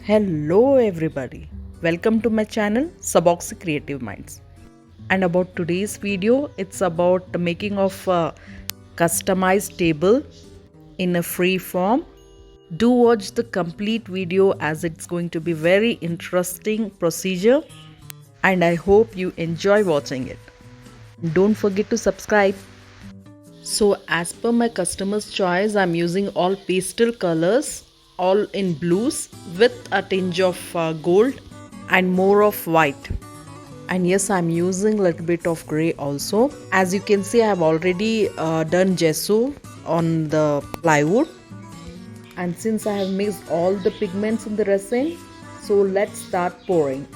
Hello everybody, welcome to my channel Suboxy Creative Minds. And about today's video, it's about the making of a customized table in a free form. Do watch the complete video as it's going to be very interesting procedure and I hope you enjoy watching it. Don't forget to subscribe. So as per my customer's choice, I'm using all pastel colors, all in blues with a tinge of gold and more of white. And yes, I'm using a little bit of gray also. As you can see, I have already done gesso on the plywood. And since I have mixed all the pigments in the resin, so let's start pouring.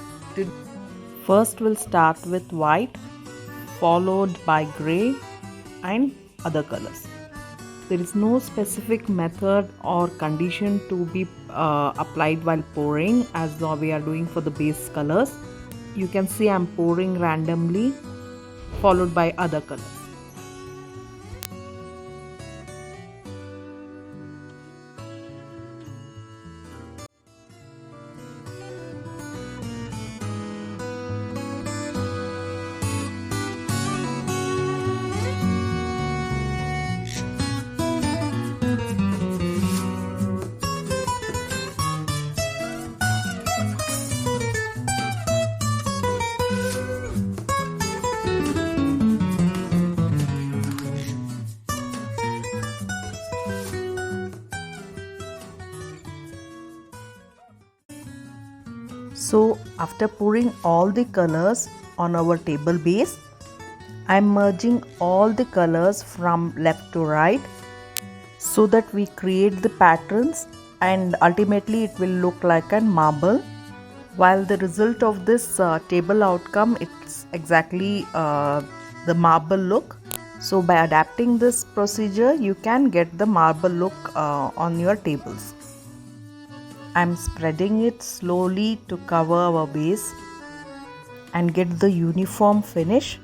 First we'll start with white, followed by gray and other colors. There is no specific method or condition to be applied while pouring as we are doing for the base colors. You can see I'm pouring randomly followed by other colors. So after pouring all the colors on our table base, I am merging all the colors from left to right so that we create the patterns and ultimately it will look like a marble. While the result of this table outcome, it's exactly the marble look. So by adapting this procedure, you can get the marble look on your tables. I'm spreading it slowly to cover our base and get the uniform finish.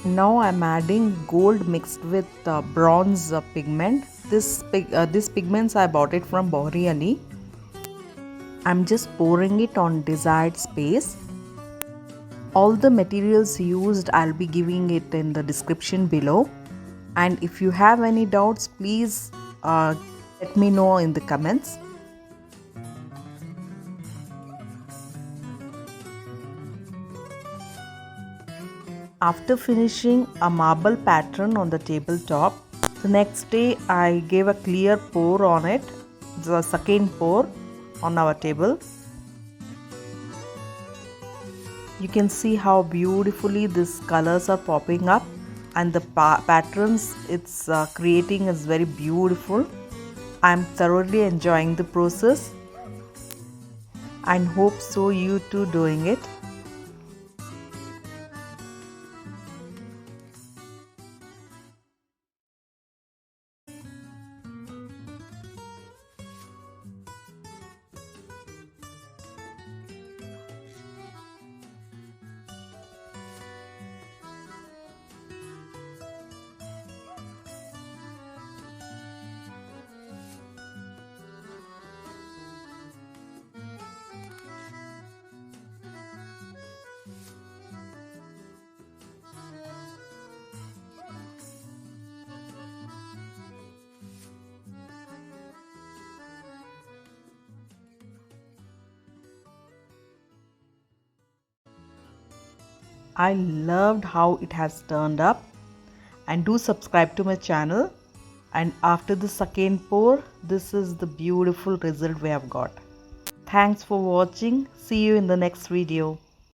Now I'm adding gold mixed with bronze pigment. This pigments I bought it from Bohri Ali. I'm just pouring it on desired space. All the materials used I'll be giving it in the description below. And if you have any doubts, please let me know in the comments. After finishing a marble pattern on the tabletop, the next day I gave a clear pour on it, the second pour on our table. You can see how beautifully these colors are popping up and the patterns it's creating is very beautiful. I'm thoroughly enjoying the process and hope so you too doing it. I loved how it has turned up, and do subscribe to my channel. And after the second pour, this is the beautiful result we have got. Thanks for watching. See you in the next video.